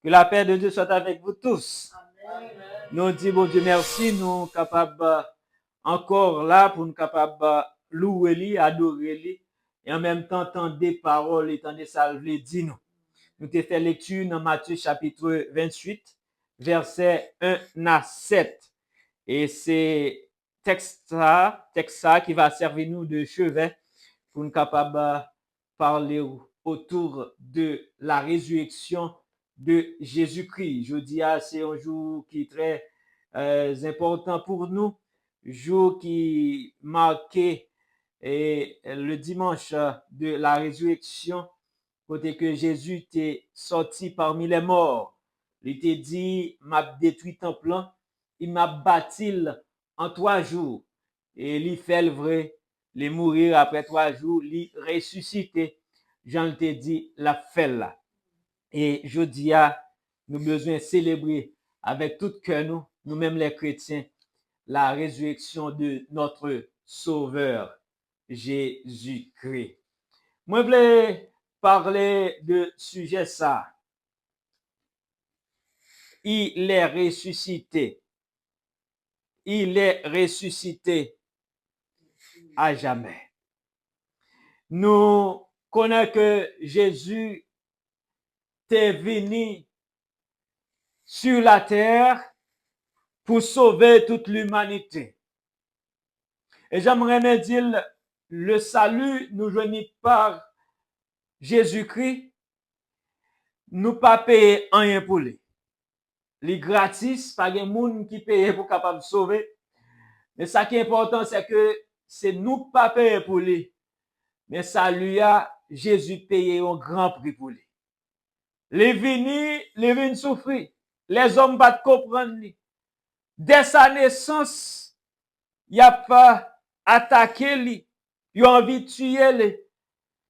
Que la paix de Dieu soit avec vous tous. Amen. Nous disons, bon Dieu, merci, nous capables encore là pour nous capables louer lui, adorer lui, et en même temps entendre des paroles et entendre ça veut dire nous. Nous t'ai fait lecture dans Matthieu chapitre 28, verset 1 à 7. Et c'est texte ça qui va servir nous de chevet pour nous capables parler autour de la résurrection de Jésus-Christ. Je dis, c'est un jour qui est très important pour nous, jour qui marquait le dimanche de la résurrection, côté que Jésus était sorti parmi les morts. Il était dit, m'a détruit temple, il m'a bâti en 3 jours. Et il fait le vrai, il mourir après 3 jours, il ressuscité. Jean te dit, la fait là. Et je dis à nous besoin célébrer avec tout cœur nous-mêmes les chrétiens, la résurrection de notre Sauveur Jésus-Christ. Moi, je voulais parler de sujet ça. Il est ressuscité. Il est ressuscité à jamais. Nous connaissons que Jésus est venu sur la terre pour sauver toute l'humanité. Et j'aimerais me dire, le salut nous venait par Jésus-Christ, nous pas payer rien pour lui. Les gratis, pas de monde qui paye pour capable sauver. Mais ça qui est important, c'est que c'est nous pas payer pour lui. Mais ça lui a Jésus payé un grand prix pour lui. Les vins souffrir. Les hommes pas comprendre lui. Dès sa naissance, il a pas attaqué lui. Il a envie de tuer lui.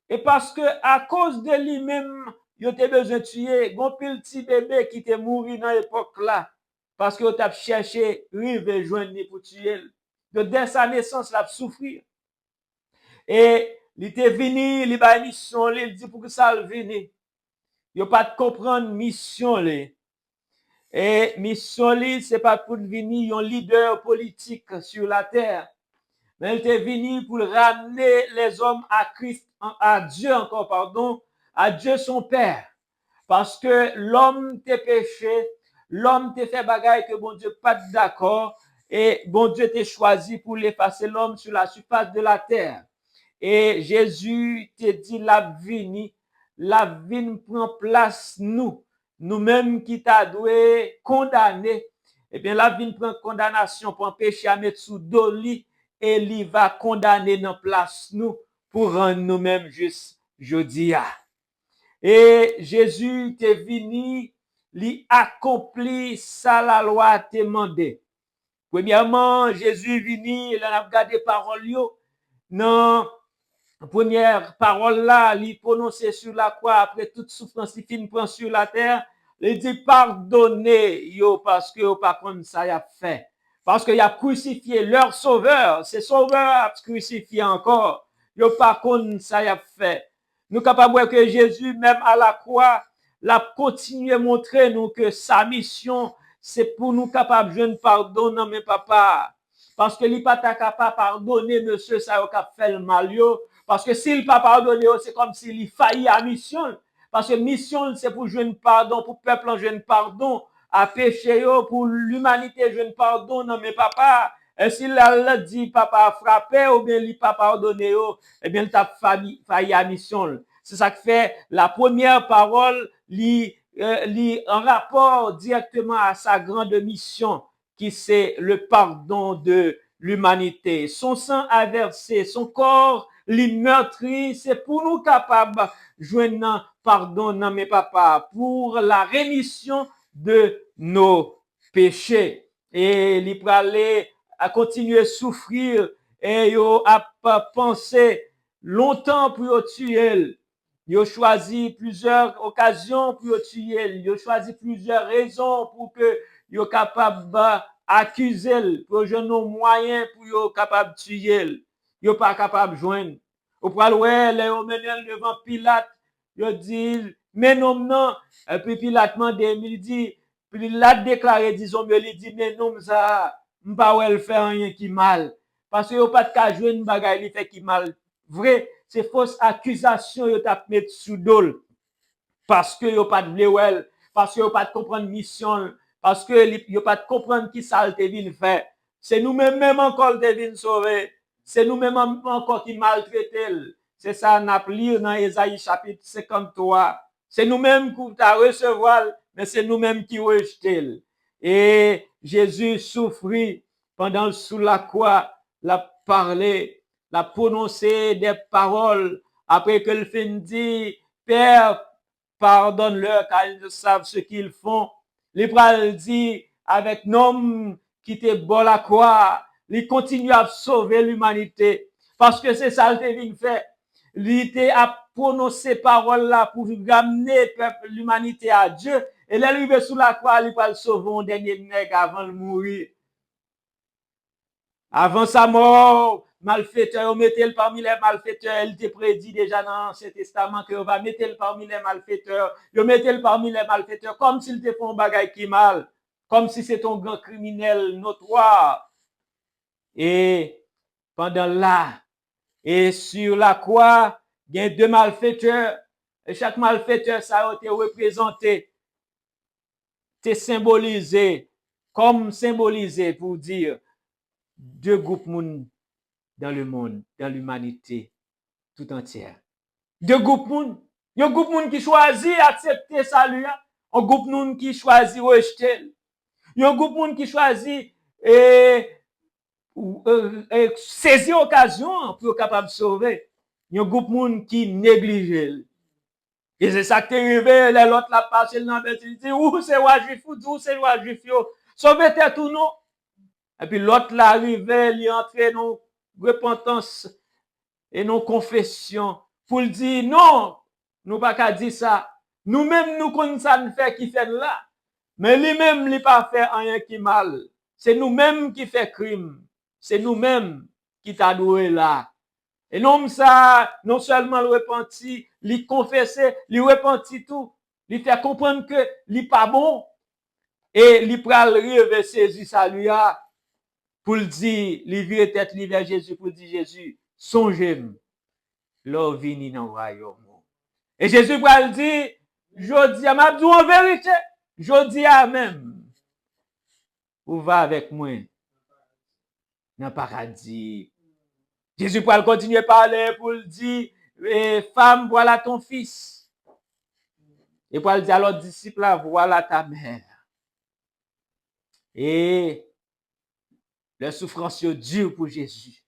Et parce que à cause de lui-même, il a besoin de tuer. Gon pile petit bébé qui était mort dans l'époque là. Parce que il a cherché rive joindre pour tuer. Donc dès sa naissance, il a souffert. Et il était venu, il a une mission, il dit pour que ça le vienne. Il n'a pas de comprendre mission. Et mission, c'est pas pour venir un leader politique sur la terre. Mais il était venu pour ramener les hommes à Christ, à Dieu encore, pardon, à Dieu son Père. Parce que l'homme t'a péché, l'homme t'a fait bagaille que bon Dieu pas d'accord, et bon Dieu t'a choisi pour l'effacer l'homme sur la surface de la terre. Et Jésus te dit la vie prend place nous-mêmes qui t'a doué condamné. Eh bien, la vie prend condamnation pour empêcher à mettre sous doli et il va condamner dans place nous pour rendre nous-mêmes justes jeudi. Et Jésus te venu, li accompli ça la loi te demandé. Premièrement, Jésus venu, il a regardé parole yo. Non, première parole là, il prononcé sur la croix après toute souffrance qui fin prend sur la terre, il dit pardonnez yo parce que yo pas comme ça y a fait. Parce qu'il a crucifié leur sauveur, c'est sauveur a crucifié encore. Yo pas comme ça y a fait. Nous capables de voir que Jésus même à la croix, l'a continué à montrer nous que sa mission c'est pour nous capables de jeune pardon non mais papa. Parce que il pas capable pardonner monsieur ça qui a fait le mal yo. Parce que s'il pas pardonné, c'est comme s'il faillit à mission. Parce que mission, c'est pour jouer pardon, pour le peuple jouer pardon, à péché, pour l'humanité jouer pardon, non mais papa. Et s'il a dit papa a frappé ou bien il pas pardonné, eh bien il a failli à mission. C'est ça qui fait la première parole, en rapport directement à sa grande mission, qui c'est le pardon de l'humanité. Son sang a versé, son corps les meurtris, c'est pour nous capables joindre pardon dans mes papas pour la rémission de nos péchés. Et il peut aller à continuer à souffrir et à penser longtemps pour tuer. Il a choisi plusieurs occasions pour tuer. Il a choisi plusieurs raisons pour que il soit capable d'accuser, pour donner nos moyens pour être capable de tuer. Il n'est pas capable de joindre. Au pral ouais, les mené devant Pilate, il dit mais non, et puis Pilate m'a il dit, Pilate déclaré, disons, il dit, mais non, ça, m'pa wel fait rien qui mal. Parce que yo pas de cas jouer une bagaille, il fait qui mal. Vrai, c'est fausse accusation, yo t'a mettre sous dol. Parce que yo pas de vle parce que yo pas de comprendre mission, parce que yo pas de comprendre qui ça te vinn faire. C'est nous-mêmes même encore te vinn sauver. C'est nous-mêmes encore qui maltraiter. C'est ça n'a lire dans Ésaïe chapitre 53. C'est nous-mêmes qui t'a recevoir, mais c'est nous-mêmes qui rejeter. Et Jésus souffrit pendant sous la croix, l'a parlé, l'a prononcé des paroles après que le fin dit, Père, pardonne-leur car ils ne savent ce qu'ils font. Les pral dit avec nom qui était bon la croix, il continue à sauver l'humanité parce que c'est ça le vient fait. Il était à prononcer parole là pour ramener l'humanité à Dieu et l'arrivé sous la croix, il va le sauver un dernier nègre avant de mourir. Avant sa mort, malfaiteur, mettez-le parmi les malfaiteurs. Il était prédit déjà dans l'Ancien Testament que va mettre-le parmi les malfaiteurs. Vous mettez-le parmi les malfaiteurs comme s'il te font un bagage qui mal. Comme si c'est un grand criminel notoire. Et pendant là, et sur la croix, il y a deux malfaiteurs. Et chaque malfaiteur, ça a été représenté. C'est symbolisé. Comme symbolisé pour dire deux groupes dans le monde, dans l'humanité tout entière. Deux groupes moun, un groupe moun qui choisit accepter salut, un groupe moun qui choisit rejeter, un groupe moun qui choisit saisir occasion pour être capable de sauver, un groupe moun qui néglige. Et c'est ça qui est arrivé, les autres la passé dans le il dit où c'est roi juif ou c'est roi juif yo, sauvez tête ou non. Et puis l'autre l'arrivée, il entre dans repentance et nos confessions pour le dire non, nous pas qu'à dire ça. Nous-mêmes, nous connaissons ça nous fait qui fait là. Mais lui-même, il pas fait rien qui mal. C'est nous-mêmes qui fait crime. C'est nous-mêmes qui t'a doué là. Et non ça, non seulement le repenti, il confesser, il repenti tout. Il fait comprendre que il pas bon. Et il pral rêver saisir ça lui a pour le dire, il vire tête vers Jésus pour dire Jésus, songez-moi. L'or vini dans le royaume. Et Jésus va le dire, je dis à ma en vérité, je dis à même, vous va avec moi dans le paradis. Jésus va continuer à parler pour le dire, femme, voilà ton fils. Et pour le dire à l'autre disciple, voilà ta mère. Et la souffrance est dure pour Jésus.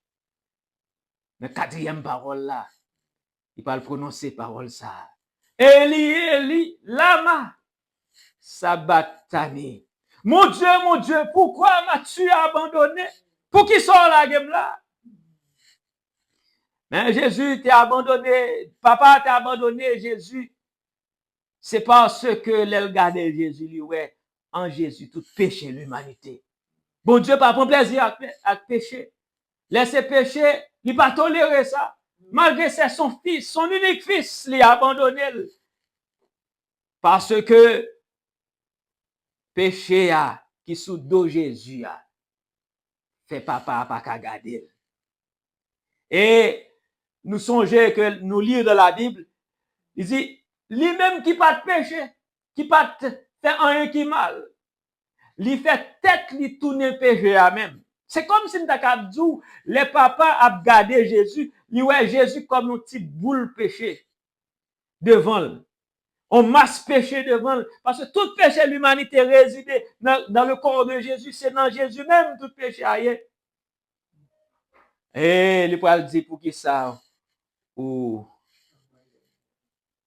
La quatrième parole là, il va le prononcer parole ça. Eli, Eli, lama sabachthani. Mon Dieu, pourquoi m'as-tu abandonné? Pour qui sort la game là? Mais Jésus t'a abandonné, papa t'a abandonné, Jésus. C'est parce que l'elle gardait Jésus, lui, ouais, en Jésus, tout péché l'humanité. Bon Dieu, pas prend plaisir à pécher. Laissez pécher, il pas tolérer ça. Malgré c'est son fils, son unique fils, il a abandonné. Parce que péché qui sous dos Jésus fait papa pas qu'à garder. Et nous songeons que nous lisons dans la Bible, il dit, lui-même qui pas de péché, qui pas fait rien qui mal, il fait tête lui tourner péché à même. C'est comme si nous avons dit, les papas a gardé Jésus, il ouais Jésus comme un petit boule péché devant lui. On masse péché devant lui. Parce que tout péché de l'humanité réside dans le corps de Jésus. C'est dans Jésus même tout péché ailleurs. Et il peut dire pour qui ça ou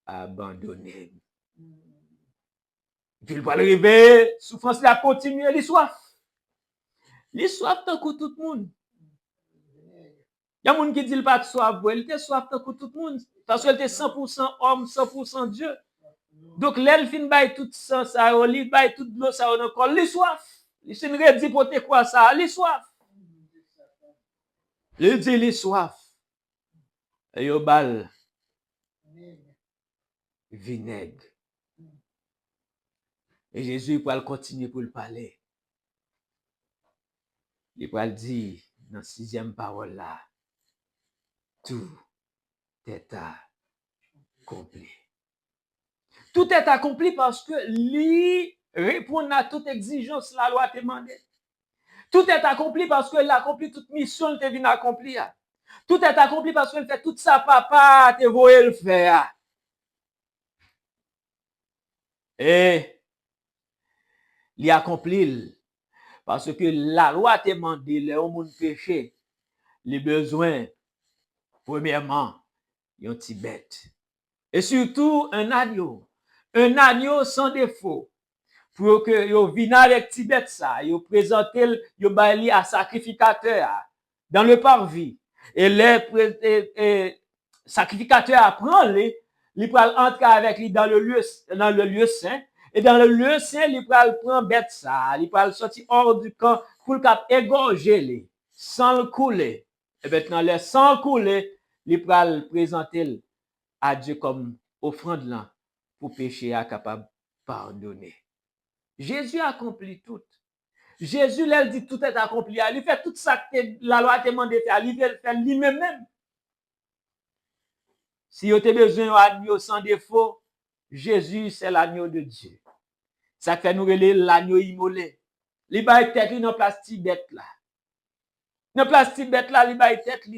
abandonner. Puis il va arriver, souffrance la continue, il soif. Il soif tant que tout le monde. Il y a des gens qui disent pas de soif, il était soif tant que tout le monde. Parce qu'il était 100% homme, 100% Dieu. Donc, l'elle fin bail tout ça, il bail tout l'eau, ça, encore, il soif. Il s'est dit pour te quoi ça, il soif. Il dit, il soif. Et il bal vinaigre. Et Jésus va continuer pour le parler. Il va le dire dans la 6e parole là. Tout est accompli. Tout est accompli parce que lui répond à toute exigence la loi demandée. Tout est accompli parce qu'il a accompli toute mission qu'il vient accomplir. Tout est accompli parce qu'il fait tout ça, papa, te voyez le faire. Et il accomplit parce que la loi te demande les hommes péché, les besoins, premièrement, un petit bête. Et surtout, un agneau sans défaut. Pour que yo vienne avec petit bête ça, yo présente yo baili à sacrificateur dans le parvis. Et les sacrificateur apprend il peut entrer avec lui dans le lieu saint. Et dans le lieu saint, il peut prendre bête ça, il peut sortir hors du camp pour le cap égorger sans le couler. Et maintenant, sans couler, il peut présenter à Dieu comme offrande là pour pécher à capable pardonner. Jésus accomplit tout. Jésus, là, dit tout est accompli. Il fait tout ça que la loi te demande de faire. Il fait lui-même. Si vous avez besoin d'un agneau sans défaut, Jésus, c'est l'agneau de Dieu. Ça fait nous relayer l'agneau immolé. Il va être tête dans la plastique bête là. Dans la plastique bête là, il va être tête.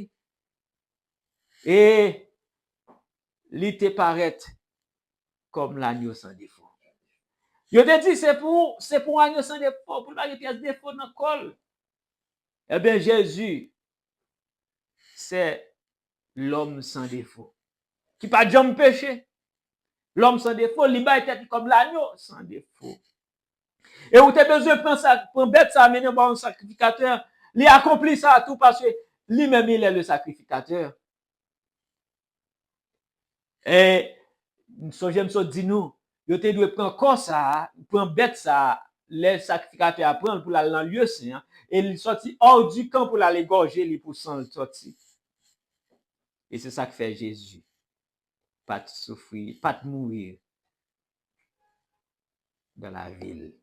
Et il te paraît comme l'agneau sans défaut. Je te dis, c'est pour agneau sans défaut, pour pas qu'il y ait défaut dans le col. Eh bien, Jésus, c'est l'homme sans défaut. Qui pas jamais péché. L'homme sans défaut, il va être comme l'agneau sans défaut. Et où tu as besoin de prendre bête ça, amener un sacrificateur, il accomplit ça tout parce que lui-même, il est le sacrificateur. Et, j'aime ça dire nous, il te doit prendre corps ça, prendre bête ça, les sacrificateurs apprennent pour aller dans le lieu saint, et il sortit hors du camp pour aller gorger pour s'en sortir. Et c'est ça que fait Jésus. Pas de souffrir, pas de mourir dans la ville,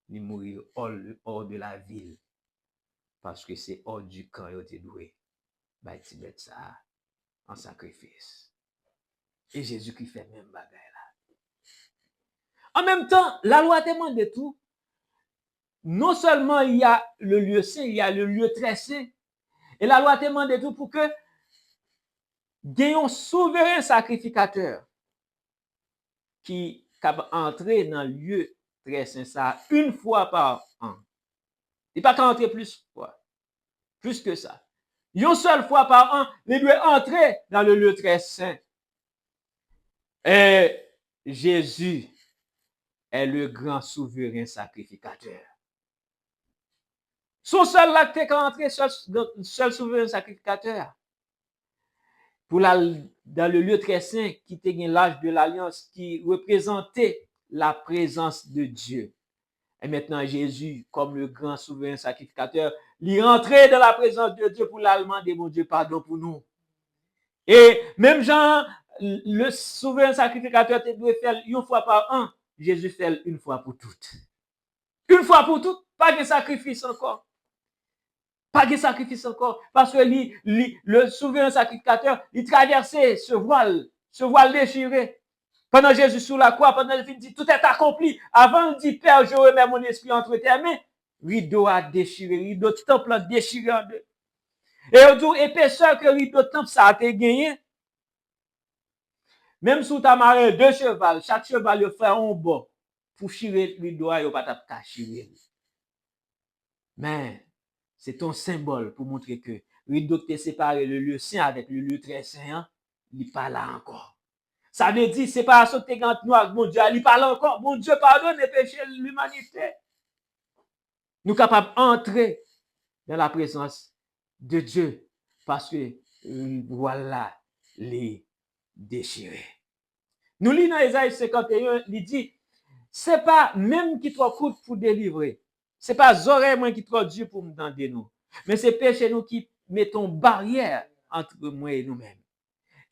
ni mourir hors de la ville. Parce que c'est hors du camp, il était doué. Bah, tu mets ça en sacrifice. Et Jésus qui fait même bagaille là. En même temps, la loi demande de tout. Non seulement il y a le lieu saint, il y a le lieu très saint. Et la loi demande de tout pour que gagnons souverain sacrificateur qui peut entrer dans le lieu très saint ça une fois par an. Il pas qu'à entrer plus que ça. Une seule fois par an, il doit entrer dans le lieu très saint. Et Jésus est le grand souverain sacrificateur. Son seul acte est qu'entrer, seul souverain sacrificateur. Pour dans le lieu très saint qui était l'âge de l'alliance, qui représentait la présence de Dieu. Et maintenant, Jésus, comme le grand souverain sacrificateur, il rentrait dans la présence de Dieu pour l'allemand de mon Dieu, pardon pour nous. Et même Jean, le souverain sacrificateur doit faire une fois par an. Jésus fait une fois pour toutes. Une fois pour toutes, pas de sacrifice encore. Pas de sacrifice encore. Parce que le souverain sacrificateur, il traversait ce voile déchiré. Pendant Jésus sur la croix, pendant qu'il dit tout est accompli. Avant, il dit Père, je remets mon esprit entre tes mains. Rideau a déchiré, rideau de temple a déchiré en deux. Et on dit, épaisseur que rideau de temple, ça a été gagné. Même si tu as marré 2 chevals, chaque cheval il fait un bord pour chirer rideau, il n'y a pas de chirer. Mais c'est un symbole pour montrer que rideau qui séparé le lieu saint avec le lieu très saint, il n'est pas là encore. Ça veut dire séparation de entre nous avec mon Dieu, il n'est pas là encore. Mon Dieu pardonne les péchés de l'humanité. Nous sommes capables d'entrer dans la présence de Dieu parce que voilà les déchirés. Nous lisons dans Isaïe 51, il dit, c'est pas même qui trop coûte pour délivrer. C'est pas oreilles moi qui trop dur pour me tendre nous. Mais c'est péché nous qui mettons barrière entre moi et nous-mêmes.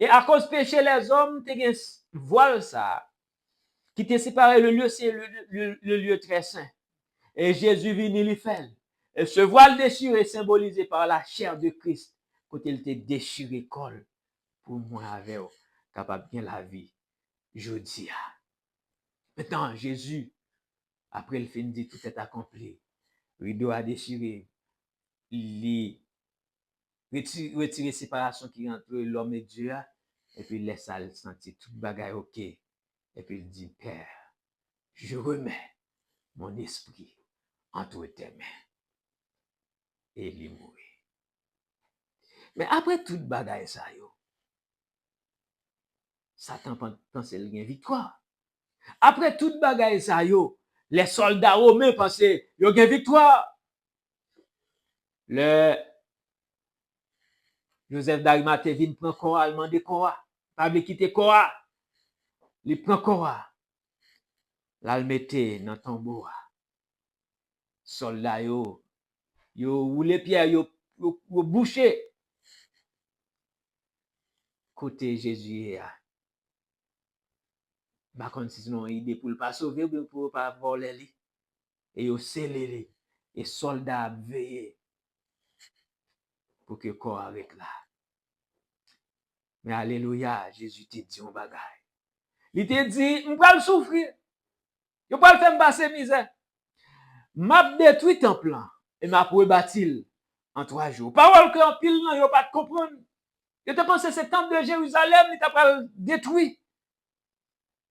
Et à cause péché les hommes, te gen voile ça. qui te séparé le lieu, c'est le lieu très saint. Et Jésus vient il fait. Et ce voile déchiré symbolisé par la chair de Christ, quand il était déchiré col pour moi avec capable bien la vie. Je dis. Maintenant, Jésus, après le film dit tout est accompli. Rideau a déchiré. Il retire séparation qui est entre l'homme et Dieu. Et puis il laisse ça sentir tout bagaille ok. Et puis il dit, Père, je remets mon esprit entre tes mains. Et il est mort. Mais après toute bagaille ça, Satan pensait qu'il y a une victoire. Après toute bagaille ça, les soldats romains pensaient qu'il y a une victoire. Le Joseph d'Arimathée vient prendre Cora, il demande Cora. Pas de quitter Cora. Il prend Cora. Là, il mettait dans le tombeau. Soldats, yo roulé pierre, yo bouché. Côté Jésus, par contre, sinon, idée pour ne pas sauver, pour ne pas voler. Et yo scellé. Et soldats veillé pour que Cora avec là. Mais alléluia, Jésus te dit un bagage. Il te dit, on va le souffrir. Je ne pas le faire passer misère. M'a détruit ton plan et m'a rebâti en 3 jours. Parole que en pile non, yo pas comprendre. Je te pense que c'est le temple de Jérusalem, il t'a pas détruit.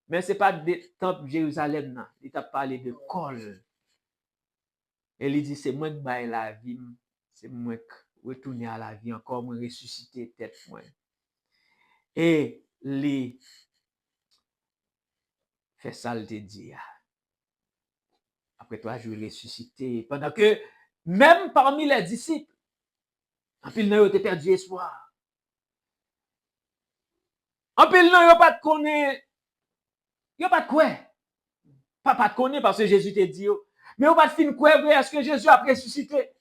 Mais ce n'est pas le temple de Jérusalem, non. Il t'a parlé de col. Et il dit, c'est moi qui baille la vie, c'est moi qui retourner à la vie encore, moi ressusciter tête moi. Et les fait ça le te dit. Après 3 jours ressuscité, pendant que même parmi les disciples, en pile nan yo te perdu espoir. En pile nan yo pas de connaît, yo pas de quoi. Pas de connaît parce que Jésus te dit yo. Mais yo pas de fin quoi est-ce que Jésus a ressuscité.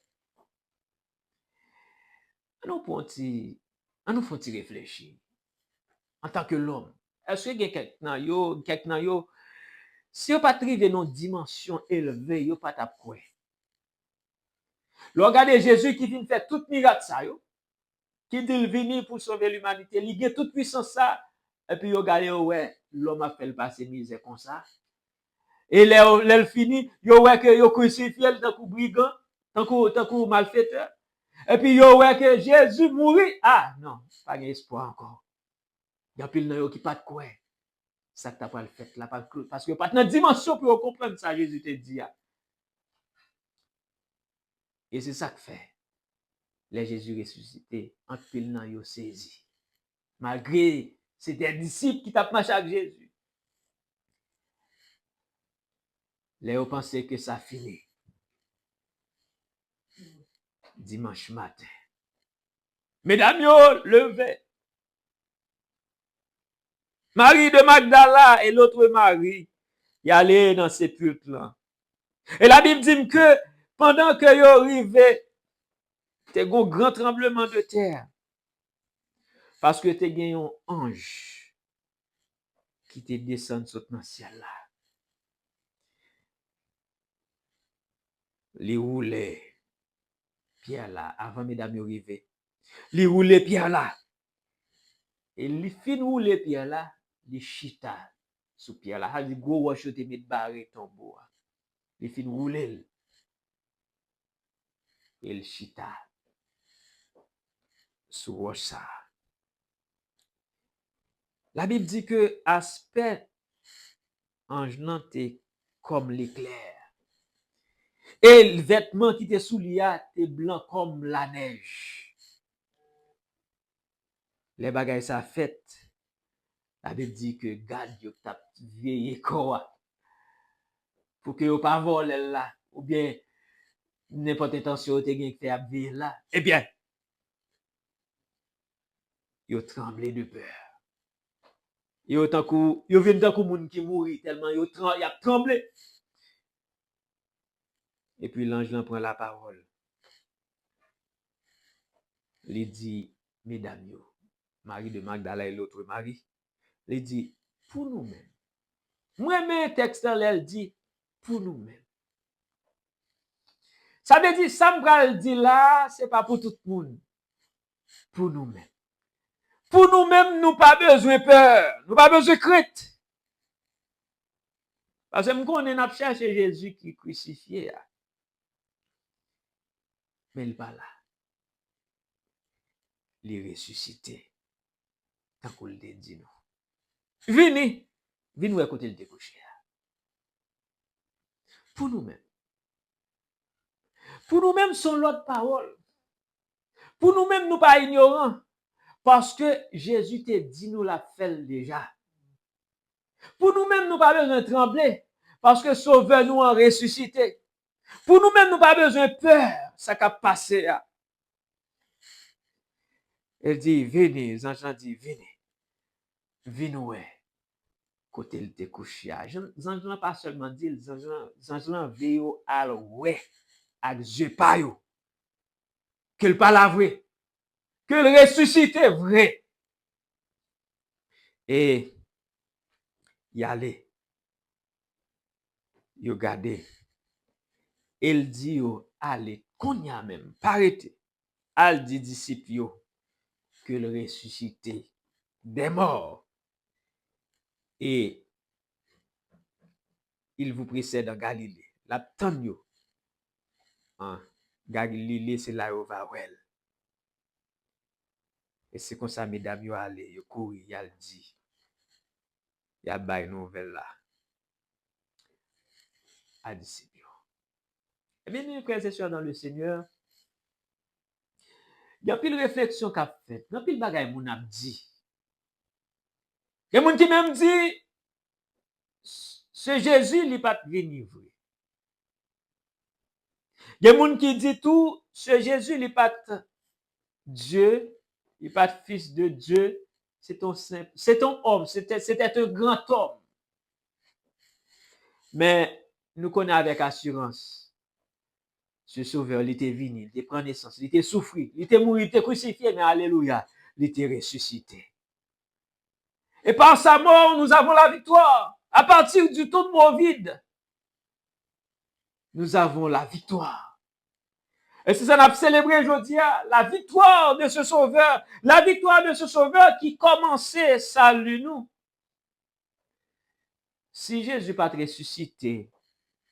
On nous faut réfléchir en tant que l'homme. Est-ce que quelqu'un nan yo si yo pas arrivé dans une dimension élevée, yo pas tap quoi. Regardez Jésus qui vient faire toute miracle ça yo. Qui dit venir pour sauver l'humanité, il a toute puissance ça. Et puis regardez ouais, l'homme a fait le passer misère comme ça. Et là fini, yo ouais que yo crucifié tant que brigand, tant que malfaiteur. Et puis yo ouais que Jésus mourit. Ah non, pas d'espoir encore. Il y a pile nan yo qui pas de quoi. Ça que t'as pas le fait là parce que pas dans dimension pour comprendre ça Jésus te dit. Et c'est ça que fait. Les Jésus ressuscité, en pile nan yo saisi. Malgré c'est des disciples qui tapent marché avec Jésus. Les gens pensaient que ça finit. Dimanche matin. Mesdames, yo, levez. Marie de Magdala et l'autre Marie, y allaient dans ces sépulcre là. Et la Bible dit que pendant que yo arrivaient, t'es un grand tremblement de terre. Parce que t'es gagné un ange qui te descend sur le ciel là. Les roulait pierre là, avant mesdames yo arrivaient. Les roulait pierre là. Et les fin roulait pierre là, les chita sous pierre là. Il dit gros roche te met barré tombeau. Les fin roulait. Et le chita sous roche ça. La Bible dit que aspect ange nan te comme l'éclair. Et le vêtement qui était sous l'ia te blanc comme la neige. Les bagailles ça fait. La Bible dit que garde yo tap vieille quoi. Pour que yo pas voler là ou bien n'importe intention te gen fait abvé là. Eh bien yo tremblé de peur. Yo tant kou yo vinn tant kou moun qui mouri tellement yo y a tremblé. Et puis l'ange prend la parole. Il dit mesdames yo, Marie de Magdala et l'autre Marie, il dit pour nous-mêmes Moi-même, texte elle dit pour nous-mêmes. Ça veut dire, ça me dit là, c'est pas pour tout le monde. Pour nous-mêmes. Pour nous-mêmes, nous pas besoin de peur. Nous pas besoin de crainte. Parce que nous connaissons chercher Jésus qui est crucifié. Mais il n'est pas là. Il est ressuscité. Tant qu'on le dit nous. Venez. Venez où écouter le découché. Pour nous-mêmes. Pour nous-mêmes, sont l'autre parole. Pour nous-mêmes, nous pas ignorants. Parce que Jésus t'a dit nous l'a fait déjà. Pour nous-mêmes, nous pas besoin de trembler. Parce que Sauveur nous a ressuscité. Pour nous-mêmes, nous pas besoin de peur. Ça a passé. Elle dit, venez. Les anges dit, venez. Venez ouais. Côté le découché. Les anges n'ont pas seulement dit, les anges n'ont vu à ouais. Avec Dieu pas yo. Que le pas la vrai. Que le ressuscité vrai. Et y aller. Yo gardé. Il dit yo allez qu'on y a même pas arrêté. Al dit disciples yo que le ressuscité des morts et il vous précède en Galilée. La tante yo. Galilée c'est là où va well. Et c'est comme ça mesdames yo allé yo courir y a dit. Y a bail nouvelle là. À disciples. Eh bien, mes frères et sœurs dans le Seigneur, il y a pile réflexion qu'a fait, il y a pile bagay moun ap dit. Il y a moun qui même dit, ce Jésus, il pas venu vrai. Il y a moun qui dit tout, ce Jésus, il pas Dieu, il pas fils de Dieu, c'est un homme, c'était un grand homme. Mais nous connaissons avec assurance. Ce sauveur, il était venu, il était pris naissance, il était souffert, il était mort, il était crucifié, mais alléluia, il était ressuscité. Et par sa mort, nous avons la victoire. À partir du tombeau vide, nous avons la victoire. Et c'est ça qu'on a célébré aujourd'hui, la victoire de ce sauveur, la victoire de ce sauveur qui commençait salut nous. Si Jésus n'est pas ressuscité,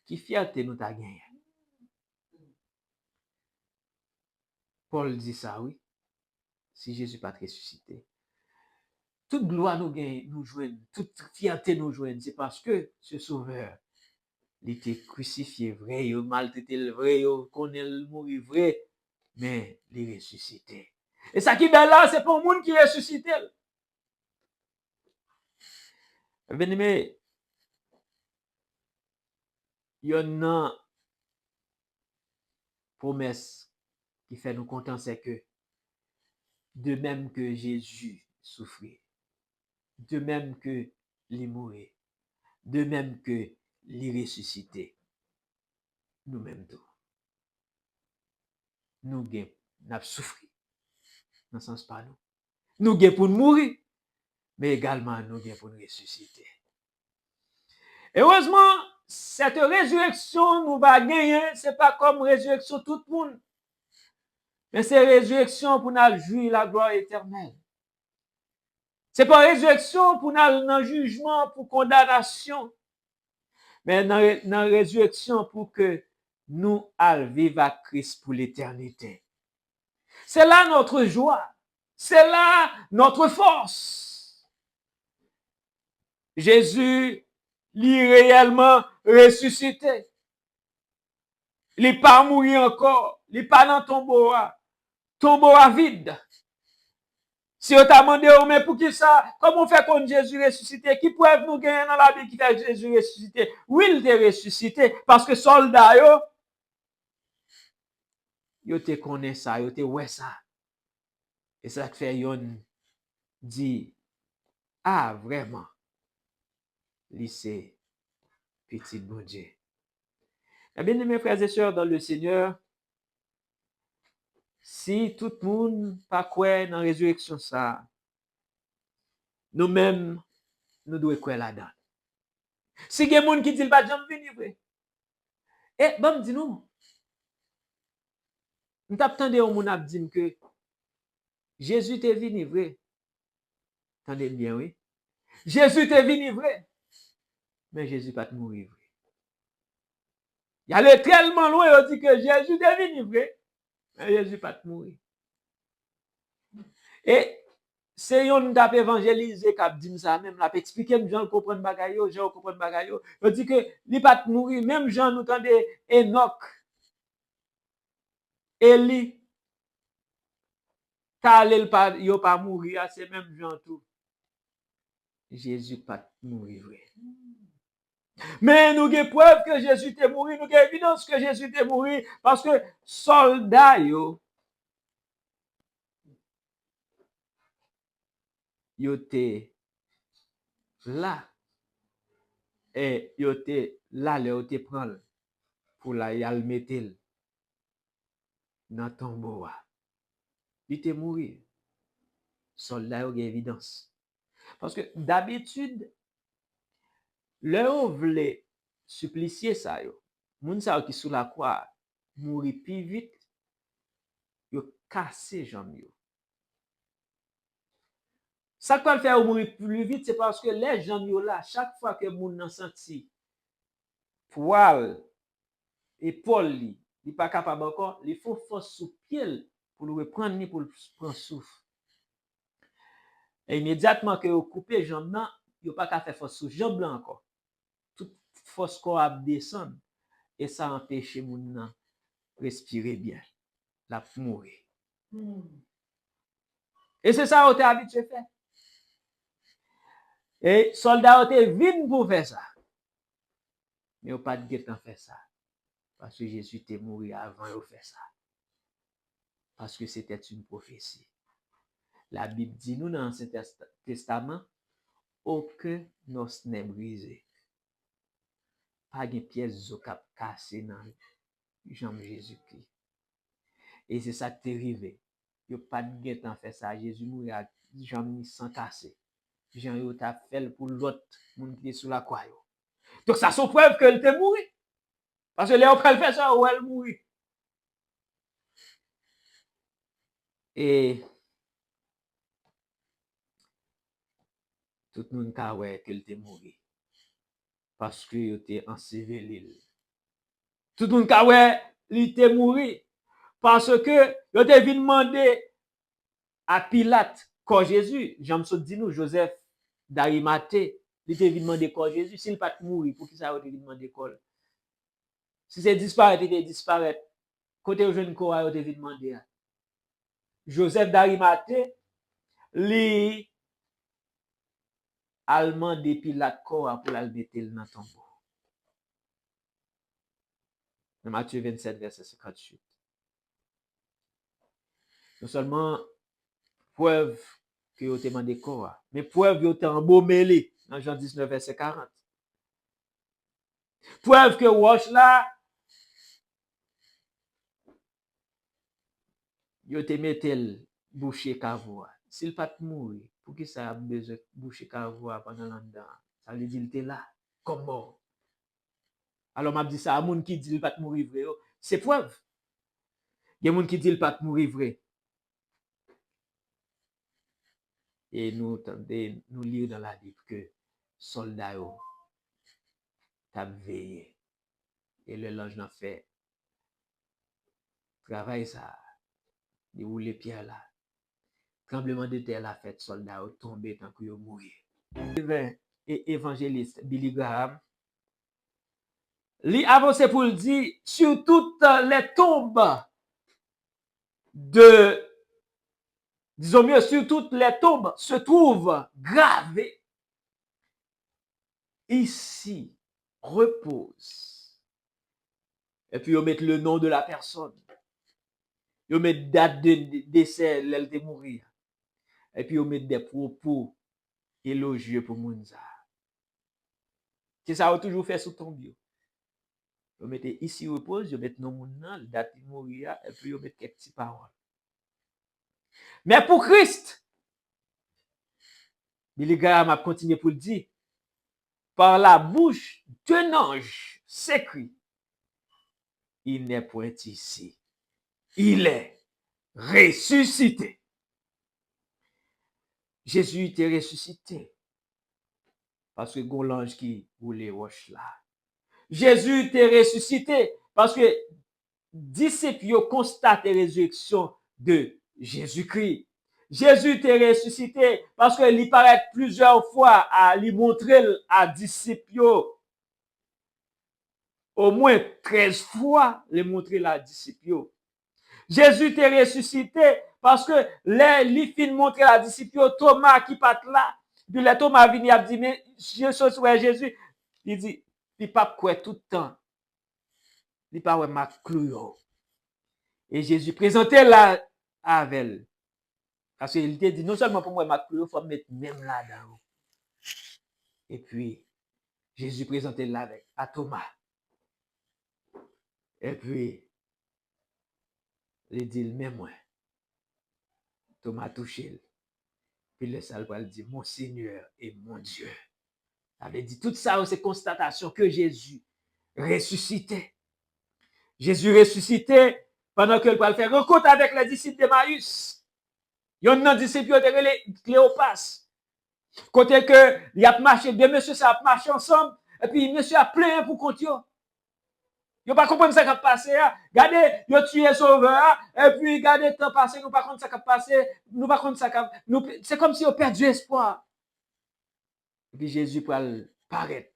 qui fierté nous t'a gagné? Paul dit ça, oui. Si Jésus n'est pas ressuscité. Toute gloire nous gagne, nous joigne, toute fierté nous joigne, c'est parce que ce sauveur, il était crucifié vrai, il maltraité le vrai, il connaît le mourir vrai, mais il est ressuscité. Et ça qui est là, c'est pour le monde qui est ressuscité. Bien-aimé, il y a une promesse qui fait nous contents, c'est que de même que Jésus souffrait, de même que il mourait, de même que il ressuscité, nous-mêmes tout. Nous avons souffert, dans le sens pas nous. Nous avons pour mourir, mais également nous avons pour ressusciter. Heureusement, cette résurrection nous va gagner, ce n'est pas comme résurrection tout le monde, mais c'est résurrection pour nous jouir la gloire éternelle. Ce n'est pas résurrection pour nous dans jugement, pour condamnation, mais dans résurrection pour que nous vivions à Christ pour l'éternité. C'est là notre joie. C'est là notre force. Jésus, il est réellement ressuscité. Il n'est pas mort encore. Il n'est pas dans tombeau. Tombeau vide. Si on t'a demandé, mais pour qui ça? Comment on fait qu'on Jésus ressuscité? Qui preuve nous gagner dans la Bible qui fait Jésus ressuscité? Oui, il est ressuscité parce que soldats, yo te connaît ça, yo te ouais ça. Et ça fait yon dit, ah vraiment, lycée, petit bon Dieu. Eh bien, mes frères et sœurs dans le Seigneur, si tout le monde pas croire dans la résurrection ça, nous-mêmes, nous devons croire là-dedans. Si il y a des gens qui disent pas jamais venir vrai. Et bon dis nous. Nous t'attendons au monde dit que Jésus est venu vrai. Attendez bien oui. Jésus est venu vrai. Mais Jésus pas mourir vrai. Il allait tellement loin, on dit que Jésus est venu vrai. Mais Jésus pas mourir. Et c'est yon tap évangéliser k'ap dit ça même la expliquer gens comprendre bagay yo, gens comprendre bagay yo. On dit que li pas mourir, même Jean nous tande Enoch, Eli, t'allé pas yo pas mourir, c'est même Jean tout. Jésus pas mourir vrai. Mais nous avons preuve que Jésus est mort, nous avons évidence que Jésus est mort parce que soldats yo étaient là et yo étaient là yo te prendre pour la yal mettre dans tombeau. Il était mort. Soldats yo évidence. Parce que d'habitude leur voulait supplicier ça yo. Moun sa qui sous la croix mourir plus vite, yo casser jambe yo. Ça qu'on fait mourir plus vite, c'est parce que les gens yo là, chaque fois que moun nan senti poil épaule li, il pas capable encore, il faut force sous pied pour le reprendre ni pour prendre souffle. Et immédiatement que vous coupez jambe nan, yo pas ka faire force sous jambe là encore. Toute force corps a descendre et ça empêche moun nan respirer bien, la mourir. Et c'est ça on t'est habitué faire. Et soldats ont vinn pour faire ça. Mais on pas de temps faire ça. Parce que Jésus était mort avant de faire ça. Parce que c'était une prophétie. La Bible dit nous dans l'Ancien Testament, aucun os n'est brisé. Pas de pièce de cap cassé dans jambe Jésus-Christ. Et c'est ça qui est arrivé. Il n'y a pas de temps faire ça. Jésus mourit à jambe sans casser. Jean yo t'a fait pour l'autre monde qui est sous la croix. Donc ça c'est preuve qu'elle était mort. Parce que Léon peut faire ça ou elle mourit. Et tout le monde a ouais qu'elle était mort. Parce que il était enseveli. Tout le monde a ouais il était mort. Parce que il était venu demander à Pilate corps Jésus. Jean-M'sot dit nous Joseph d'Arimathée, il était venu demander corps Jésus. S'il pas mourir, pour qui ça il était demander corps? Si c'est disparaître, il était disparaître. Côté au jeune corps, il était venu demander. Joseph d'Arimathée, li allemand depuis la corps pour la mettre dans le tombeau. Dans Matthieu 27, verset 58. Non seulement preuve que vous avez demandé corps, mais preuve que vous avez embaumé dans Jean 19, verset 40. Preuve que roche là, vous avez mis boucher cavou. S'il pas mourir, pour qui ça a besoin de boucher cavou pendant l'an? Ça veut dire qu'il était là, comme mort. Alors, m'a dit ça à moun qui dit qu'il pas mourir vrai, c'est preuve. Il y a des gens qui disent qu'il pas mourir vrai. Et nous lisons dans la Bible que soldats t'a veillé. Et le l'ange n'a fait travail ça. Il roule les pierres là. Tremblement de terre la fait soldats tombé tant que mourir. Et évangéliste Billy Graham, lui avance pour le dire sur toutes les tombes disons mieux, sur toutes les tombes se trouvent gravées. Ici repose. Et puis, on met le nom de la personne. On met date de décès, elle de mourir. Et puis, on met des propos élogieux pour Mounza. C'est ça, on toujours fait sous ton bio. On met ici repose, on met non Mounza, date de mourir, et puis on met quelques petites paroles. Mais pour Christ, Billy Graham a continué pour le dire, par la bouche d'un ange s'écrit, il n'est point ici, il est ressuscité. Jésus était ressuscité parce que gon l'ange qui roulait roche là. Jésus était ressuscité parce que disciples ont constaté la résurrection de Jésus-Christ. Jésus était ressuscité parce qu'il paraît plusieurs fois à lui montrer à disciples. Au moins 13 fois, il montrer à disciples. Jésus était ressuscité parce que les fin montrer à disciples Thomas qui part là. Puis le Thomas vini a dit mais Jésus, il dit il pas quoi tout le temps. Il pas ouais ma clou. Et Jésus présentait là avec elle. Parce qu'il te dit, non seulement pour moi, ma clou, il faut mettre même là-dedans. Et puis, Jésus présentait là avec à Thomas. Et puis, il dit, même moi. Thomas touché. Puis le salve dit, mon Seigneur et mon Dieu. Il avait dit, tout ça, c'est constatation que Jésus ressuscitait. Jésus ressuscitait pendant qu'il va faire rencontre avec les disciples d'Emmaüs. Il y a un disciple de Cléopas. Côté que, il a marché, deux messieurs, ça a marché ensemble, et puis monsieur a plein pour compte. Yo pas comprendre ça qui a passé. Regardez, yo tué sauveur, et puis regardez le temps passé, nous pas comprendre ça qui a passé, nous pas comprendre ça qui c'est comme si on perdu espoir. Et puis Jésus pour paraître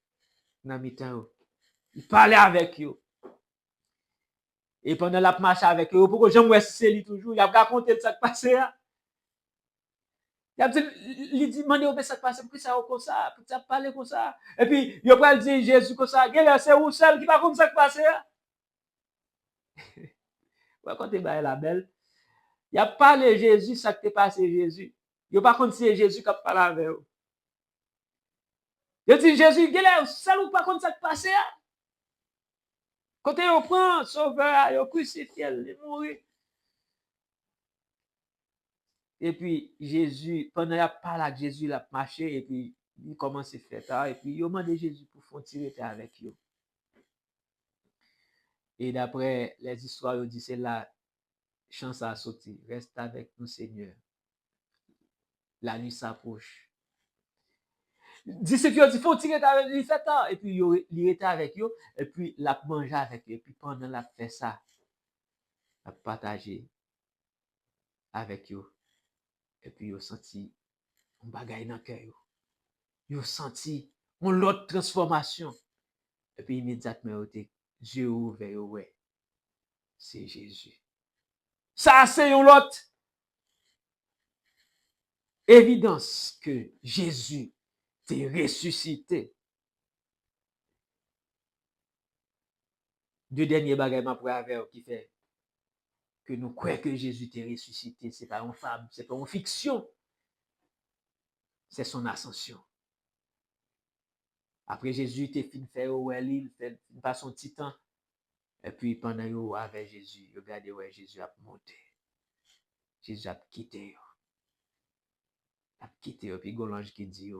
dans mi-temps. Il parlait avec eux. Et pendant la marche avec eux, pourquoi j'aime c'est lui toujours, il a raconté ça qui passé. Il a dit, demandez où ça passe, pourquoi ça comme ça, pourquoi ça parle comme ça. Et puis, il a dit Jésus comme ça, c'est où celle qui va comme ça passe. Quand tu es la belle, il a parlé Jésus, ça qui est passé Jésus. Il n'a pas contre c'est Jésus qui a parlé avec eux. Il dit Jésus, celle ou pas contre ça qui passe. Quand on prend sauveur, il crucifié, il mourit. Et puis, Jésus, pendant qu'il parle avec Jésus, il a marché, et puis, il commence à faire ça, et puis, il a demandé Jésus pour faire tirer avec eux. Et d'après les histoires, il dit, c'est la chance à sauter. Reste avec nous, Seigneur. La nuit s'approche. Disciples dit, faut tirer avec lui, fait ça. Et puis, il était avec eux, et puis, il a mangé avec eux. Et puis, pendant qu'il a fait ça, il a partagé avec eux. Et puis, il a senti un bagage dans le cœur. Il a senti une autre transformation. Et puis, immédiatement, il Dieu ouvert, ouais. C'est Jésus. Ça, c'est une autre évidence que Jésus t'est ressuscité. Deux derniers bagages pour avoir qui fait que nous croyons que Jésus t'est ressuscité. Ce n'est pas une fable, ce n'est pas une fiction. C'est son ascension. Après Jésus t'est fin fait il fait pas son petit temps. Et puis pendant yo avec Jésus, regardez ouais Jésus a monté. Jésus a quitté. A quitté puis l'ange qui dit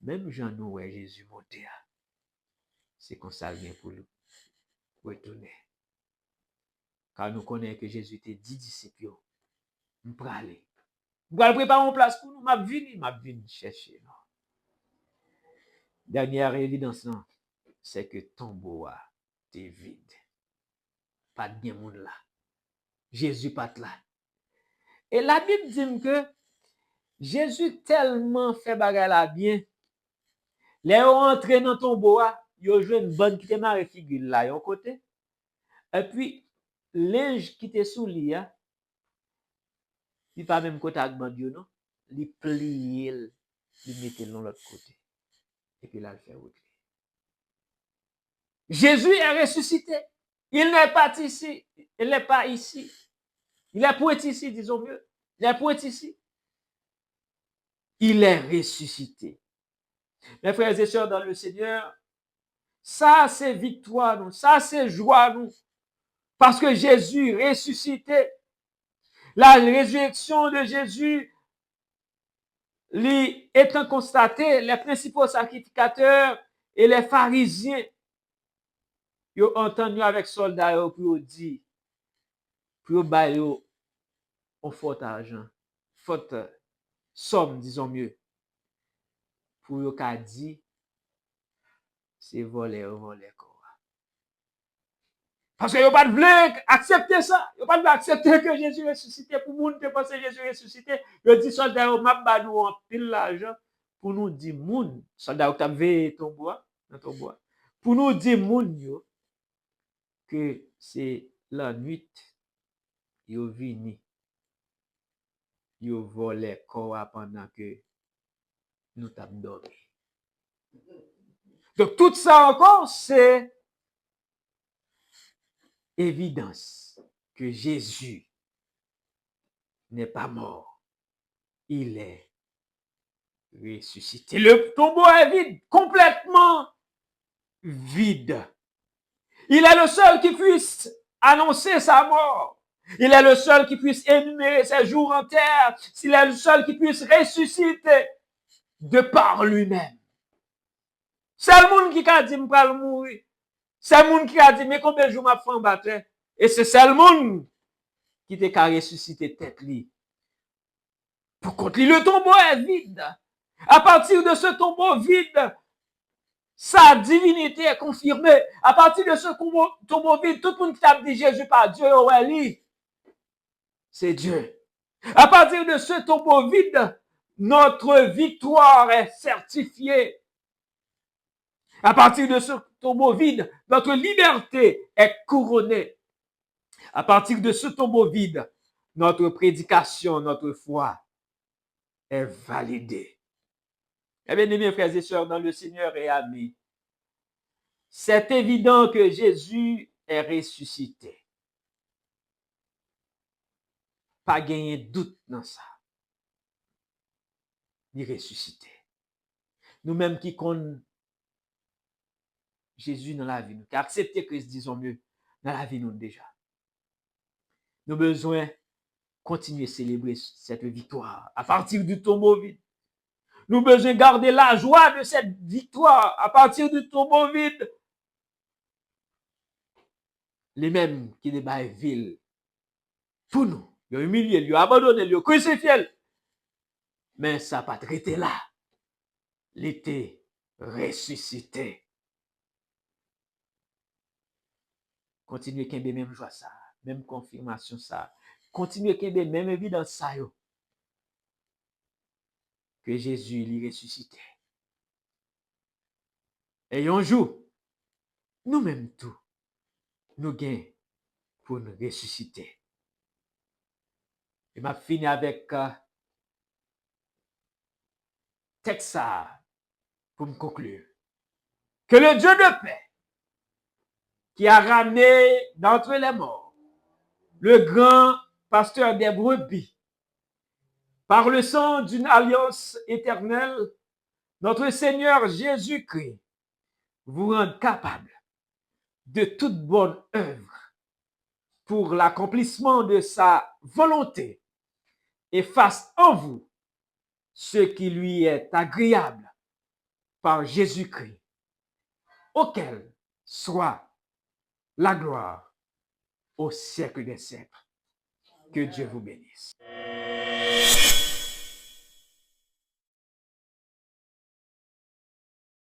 même Jean nous ouais Jésus monté. C'est comme ça vient pour nous retourner. Car nous connaissons que Jésus était dit disciples. Nous allons aller. Nous allons préparer une place pour nous. M'a venu chercher. Dernière évidence, c'est que tombeau est vide. Pas de bien monde là. Jésus pas là. Et la Bible dit que Jésus tellement fait bagarre là bien. Les entré dans tombeau, il a joué une bonne qui te marre figure là, yon côté. Et puis, l'ange qui te sous lui, il pas même côté avec bandio, non? Il plie, il mette dans l'autre côté. Et puis là, il fait route. Jésus est ressuscité. Il n'est pas ici. Il n'est pas ici. Il est point ici, disons mieux. Il est point ici. Il est ressuscité. Mes frères et sœurs dans le Seigneur, ça c'est victoire, nous. Ça c'est joie, nous. Parce que Jésus ressuscité. La résurrection de Jésus, étant constaté, les principaux sacrificateurs Et les pharisiens, ils ont entendu avec soldats pour dire, pour bailler un fort argent, forte somme, disons mieux, pour eux qu'a dit, c'est voler. Parce que ils n'ont pas voulu accepter ça. Ils n'ont pas voulu accepter que Jésus ressuscité. Pour nous, de penser Jésus ressuscité. Ils dit, soldat, ils m'a nous en pile l'argent pour nous dire, moun, soldat, tu as vu ton bois, dans ton bois. Pour nous dire, moun, yo, que c'est la nuit, ils vini, ils volé corps pendant que nous t'avons dormi. Donc, tout ça encore, c'est évidence que Jésus n'est pas mort. Il est ressuscité. Le tombeau est vide, complètement vide. Il est le seul qui puisse annoncer sa mort. Il est le seul qui puisse énumérer ses jours en terre. Il est le seul qui puisse ressusciter de par lui-même. C'est le monde qui a dit, je vais mourir. C'est le monde qui a dit, mais combien de jours m'a fait en bataille? Et c'est le monde qui t'a ressuscité tête li. Pour contre lui, le tombeau est vide. À partir de ce tombeau vide, sa divinité est confirmée. À partir de ce tombeau vide, tout le monde qui t'a dit Jésus par Dieu, c'est Dieu. À partir de ce tombeau vide, notre victoire est certifiée. À partir de ce tombeau vide, notre liberté est couronnée. À partir de ce tombeau vide, notre prédication, notre foi est validée. Eh bien, mes frères et sœurs, dans le Seigneur et amis, c'est évident que Jésus est ressuscité. Pas gagner doute dans ça. Il est ressuscité. Nous-mêmes qui connaissons Jésus dans la vie, nous, qui acceptons Christ, disons mieux, dans la vie, nous déjà. Nous avons besoin de continuer à célébrer cette victoire à partir du tombeau vide. Nous avons besoin de garder la joie de cette victoire à partir du tombeau vide. Les mêmes qui débattent ville pour nous. Ils ont humilié, ils ont abandonné, ils ont crucifié. Mais ça n'a pas traité là. Il était ressuscité. Continuez qu'il y ait même joie ça, même confirmation ça. Continuez qu'il y ait même évidence ça. Que Jésus il est ressuscité. Et un jour, nous-mêmes tout, nous gagnons pour nous ressusciter. Et m'a fini avec texte ça pour me conclure. Que le Dieu de paix, qui a ramené d'entre les morts le grand pasteur des brebis, par le sang d'une alliance éternelle, notre Seigneur Jésus-Christ, vous rende capable de toute bonne œuvre pour l'accomplissement de sa volonté et fasse en vous ce qui lui est agréable par Jésus-Christ, auquel soit la gloire au siècle des siècles. Que Dieu vous bénisse.